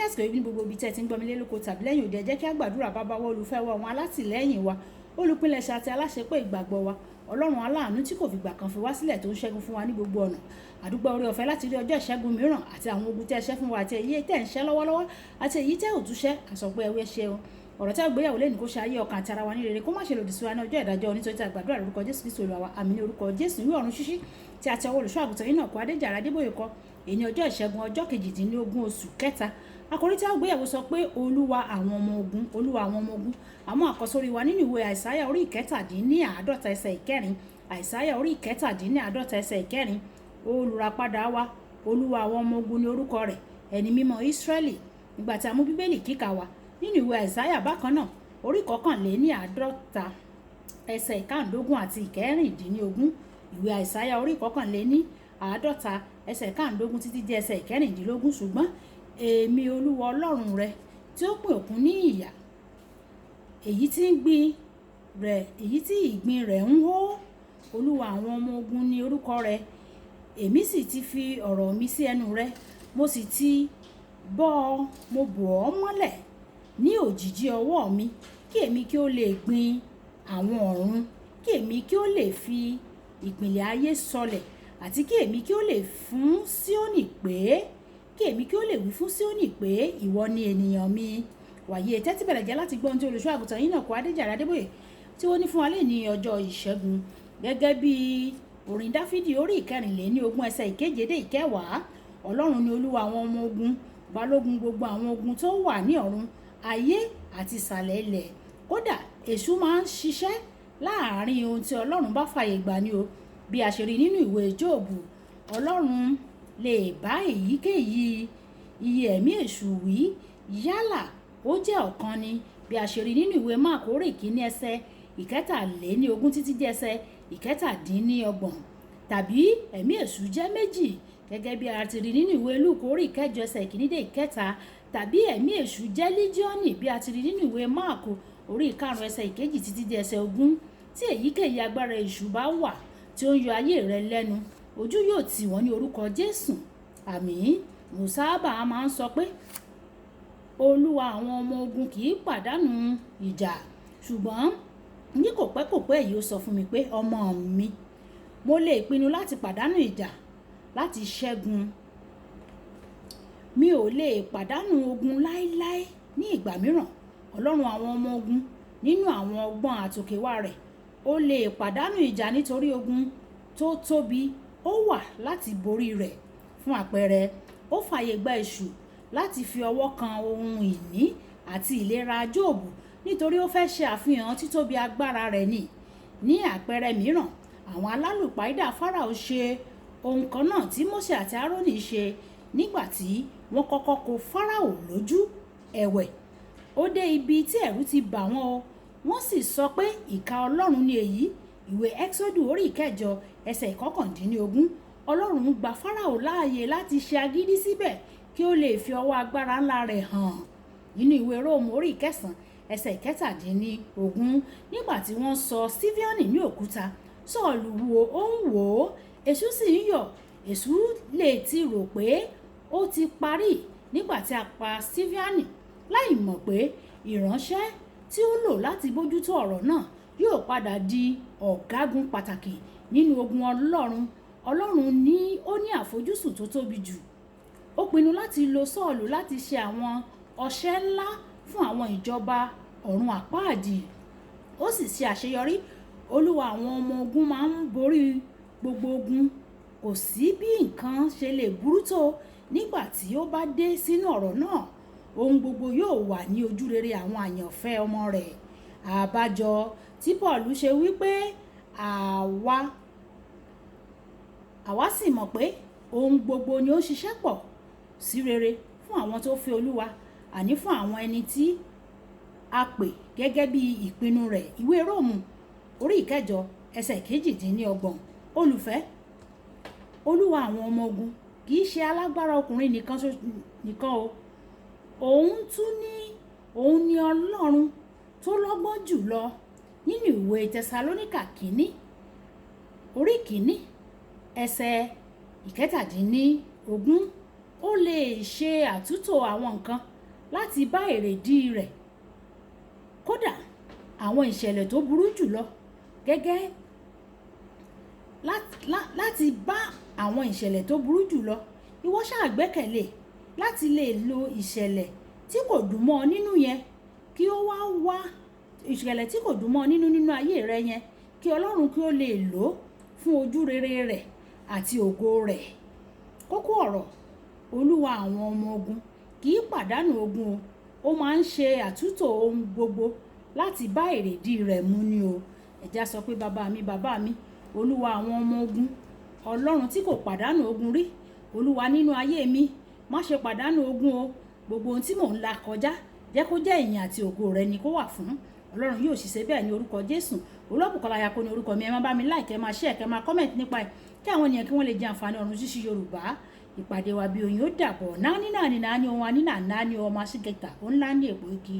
lásìkò yìí ní gbogbo ibi tẹ́ ti ń gbọ́ mi lé lóko tàbí lẹ́yìn òde, ẹ jẹ́ kí á gbàdúrà. Bàbá wa, olùfẹ́ wa, àwọn alátìlẹ́yìn wa, olùpilẹ̀ṣẹ̀ àti aláṣepé ìgbàgbọ́ wa, ọlọ́run aláàánú tí kò fìgbà kan fi wá sílẹ̀ tó ń ṣẹ́gun fún wa ní gbogbo ọ̀nà. Àdúgbò oore ọ̀fẹ́ láti rí ọjọ́ ìṣẹ́gun mìíràn àti àwọn ogun tẹ́ ẹ ṣẹ́ fún wa àti èyí tẹ́ ẹ ń ṣẹ́ lọ́wọ́lọ́wọ́ àti èyí tẹ́ ò tún ṣẹ́. Àsọpẹ́ ẹwẹ́ ṣe o. Ọ̀rọ̀ tí a gbéyàwó lẹ́nu kó ṣe ayé ọkàn àti ara wa ní rere, kó má ṣe lòdì sí wa ní ọjọ́ ìdájọ́. Nítorí tí a gbàdúrà lórúkọ Jésù Kristi Olúwa wa, àmín ní orúkọ Jésù. Ìwé ọ̀run ṣíṣí tí a ti ọwọ́ olùṣọ́ àgùntàn yìí náà kó Adéjàre Adébóyè kọ. Èyí ọjọ́ ìṣẹ́gun ọjọ́ 18 oṣù kẹta. Àkòrí tí a gbéyàwó sọ pé Olúwa àwọn ọmọ ogun, Olúwa àwọn ọmọ ogun. Àmọ́ àkọsórí wa nínú ìwé Àìsáyà orí ìkẹtàdínníàádọ́ta ẹsẹ̀ ìkẹrin. Àìsáyà orí ìkẹtàdínníàádọ́ta ẹsẹ̀ ìkẹrin. Olùràpadà wa, Olúwa àwọn ọmọ ogun ni orúkọ rẹ̀, ẹni mímọ́ Ísírẹ́lì. Nígbà tí a mú Bíbélì kíkà wa nínú ìwé Àìsáyà bákan náà orí kọkànléníàádọ́ta ẹsẹ̀ ìkáǹdógún àti ìkẹrìndínlógún. Ìwé Àìsáyà orí kọkànléníàádọ́ta ẹsẹ̀ ìkáǹdógún títí di ẹsẹ̀ ìkẹrìndínlógún. Ṣùgbọ́n èmi Olúwa Ọlọ́run rẹ tí ó pín òkun ní ìyà, èyí tí ìgbín rẹ̀ ń hó, Olúwa àwọn ọmọ ogun ni orúkọ rẹ̀. Èmi sì ti fi ọ̀rọ̀ mi sí ẹnu rẹ, mo sì ti bò ọ́ mọ́lẹ̀ ní òjìji ọwọ́ mi, kí èmi kí ó lè gbin àwọn ọ̀run, kí èmi kí ó lè fi ìpìlẹ̀ ayé sọlẹ̀, àti kí èmi kí ó lè fún Síónì pé kí èmi kí ó lè wí fún Síónì pé ìwọ ni ènìyàn mi. Wàyí tẹ́tí bẹ̀rẹ̀ jẹ́ láti gbọ́ ohun tí olùṣọ́ àgùntàn yìí náà kó Adéjàre Adébóyè tí ó ní fún wa lé ní ọjọ́ ìṣẹ́gun, gẹ́gẹ́ bí orin Dáfídì orí ìkẹrìnléníogún ẹsẹ̀ ìkeje dé ìkẹwàá. Ọlọ́run ni Olúwa àwọn ọmọ ogun, balógun gbogbo àwọn ogun tó wà ní ọ̀run, ayé àti ìsàlẹ̀ ilẹ̀. Kódà èṣù máa ń ṣiṣẹ́ láàárín ohun tí Ọlọ́run bá fàyè gbà ni o. Bí a ṣe rí nínú ìwé Jóòbù, Ọlọ́run lè bá èyíkéyìí iye ẹ̀mí èṣù wí, yálà ó jẹ́ ọ̀kan ni. Bí a ṣe rí nínú ìwé Máàkù orí ìkíní ẹsẹ̀ ìkẹtàléníogún títí di ẹsẹ̀ ìkẹtàdínníọgbọ̀n, tàbí ẹ̀mí èṣù jẹ́ méjì, gẹ́gẹ́ bí a ti rí nínú ìwé Lúùkù orí ìkẹjọ ẹsẹ̀ ìkíní dé ìkẹta, tàbí ẹ̀mí èṣù jẹ́ líjíọ́nì, bí a ti rí nínú ìwé Máàkù orí ìkarùn ẹsẹ̀ ìkejì títí di ẹsẹ̀ ogún. Tí èyíkéyìí agbára èṣù bá wà tí ó ń yọ ayé rẹ lẹ́nu, ojú yóò tì wọ́n ní orúkọ Jésù. Àmín. Mo sábà máa ń sọ pé Olúwa àwọn ọmọ ogun kì í pàdánù ìjà, ṣùgbọ́n ní kò pẹ́ yìí ó sọ fún mi pé ọmọ mi, mo lè pinnu láti pàdánù ìjà láti ṣẹ́gun. Mi ò lè pàdánù ogun láéláé. Ní ìgbà mìíràn, Ọlọ́run àwọn ọmọ ogun nínú àwọn ọgbọ́n àtòkèwá rẹ̀, ó lè pàdánù ìjà nítorí ogun tó tóbi ó wà láti borí rẹ̀. Fún àpẹẹrẹ, ó fàyè gba èṣù láti fi ọwọ́ kan ohun ìní àti ìlera Jóòbù nítorí ó fẹ́ ṣe àfihàn títóbi agbára rẹ̀ ni. Ní àpẹẹrẹ mìíràn, àwọn alálùpàídà Fáráò ṣe ohun kan náà tí Mósè àti Árónì ṣe nígbà tí wọ́n kọ́kọ́ kó Fáráò lójú. Ẹ̀wẹ̀, ó dé ibi tí ẹ̀rù ti bà wọ́n o, wọ́n sì sọ pé ìkà Ọlọ́run ni èyí. Ìwé Ẹ́kísódù orí ìkẹjọ ẹsẹ̀ ìkọkàndínlógún. Ọlọ́run gba Fáráò láàyè láti ṣe agídí síbẹ̀ kí ó lè fi ọwọ́ agbára ńlá rẹ̀ hàn. Nínú ìwé Róòmù orí ìkẹsàn ẹsẹ̀ ìkẹtàdínlógún, nígbà tí wọ́n sọ Sífíọ́nì ní òkúta, Sọ́ọ̀lù ó ń wò ó, èṣù sì ń yọ̀. Èṣù lè ti rò pé ó ti parí nígbà tí a pa Sífíọ́nì, láì mọ̀ pé ìránṣẹ́ tí ó lò láti bójútó ọ̀rọ̀ náà yóò padà di ọ̀gágun pàtàkì nínú ogun Ọlọ́run. Ọlọ́run ó ní àfojúsùn tó tóbi jù. Ó pinnu láti lo Sọ́ọ̀lù láti ṣe àwọn ọṣẹ́ ńlá fún àwọn ìjọba ọ̀run àpáàdì. Ó sì ṣe àṣeyọrí. Olúwa àwọn ọmọ ogun máa ń borí gbogbo ogun. Kò sí bí nǹkan ṣe lè burú tó nígbà tí ó bá dé sínú ọ̀rọ̀ náà. Ohun gbogbo yóò wà ní ojúrere àwọn àyànfẹ́ ọmọ rẹ̀. Àbájọ tí Pọ́ọ̀lù ṣe wí pé àwa sì mọ̀ pé ohun gbogbo ni ó ṣiṣẹ́ pọ̀ sí rere fún àwọn tó fẹ́ Olúwa, àní fún àwọn ẹni tí a pè gẹ́gẹ́ bí ìpinnu rẹ̀. Ìwé Róòmù orí ìkẹjọ ẹsẹ̀ kejìdínlọ́gbọ̀n. Olùfẹ́, Olúwa àwọn ọmọ ogun kì í ṣe alágbára ọkùnrin nìkan o. Òun ni Ọlọ́run tó lọ́gbọ́n jù lọ. Nínú ìwé Tẹsalóníkà kìíní orí kìíní ẹsẹ̀ ìkẹtàdínlógún, ó lè ṣe àtúntò àwọn nǹkan láti bá èrèdí rẹ̀. Kódà àwọn ìṣẹ̀lẹ̀ tó burú jùlọ gẹ́gẹ́ láti bá àwọn ìṣẹ̀lẹ̀ tó burú jùlọ, ìwọ ṣáà gbẹ́kẹ̀lé láti lè lo ìṣẹ̀lẹ̀ tí kò dùn mọ́ ọ nínú yẹn, kí ó wá ìṣẹ̀lẹ̀ tí kò dùn mọ́ ọ nínú ayé rẹ yẹn, kí Ọlọ́run kí ó lè lò ó fún ojú rere rẹ̀ àti ògo rẹ̀. Kókó ọ̀rọ̀, Olúwa àwọn ọmọ ogun kì í pàdánù ogun o, ó máa ń ṣe àtúntò ohun gbogbo láti bá èrèdí rẹ̀ mu ni o. Ẹ̀já sọ pé bàbá mi, Olúwa àwọn ọmọ ogun, Ọlọ́run tí kò pàdánù ogun rí, Olúwa nínú ayé mi, má ṣe pàdánù ogun o. Gbogbo ohun tí mò ń là kọjá, jẹ́ kó jẹ́ ìyìn àti ògo rẹ ni kó wà fún. Ọlọ́run yóò ṣiṣẹ́ bẹ́ẹ̀ ní orúkọ Jésù. Olúwabùkọ́lá Ayako ní orúkọ mi. Ẹ máa bá mi like, ẹ máa share, ẹ máa comment nípa ẹ̀, kí àwọn ènìyàn kí wọ́n lè jẹ àǹfààní ọ̀run ṣíṣí Yorùbá. Ìpàdé wa bí oyin ó dàbọ̀. Náání ohun àní náání ọmọ aṣígẹ̀ta, ó ńlá ní ègbò igi.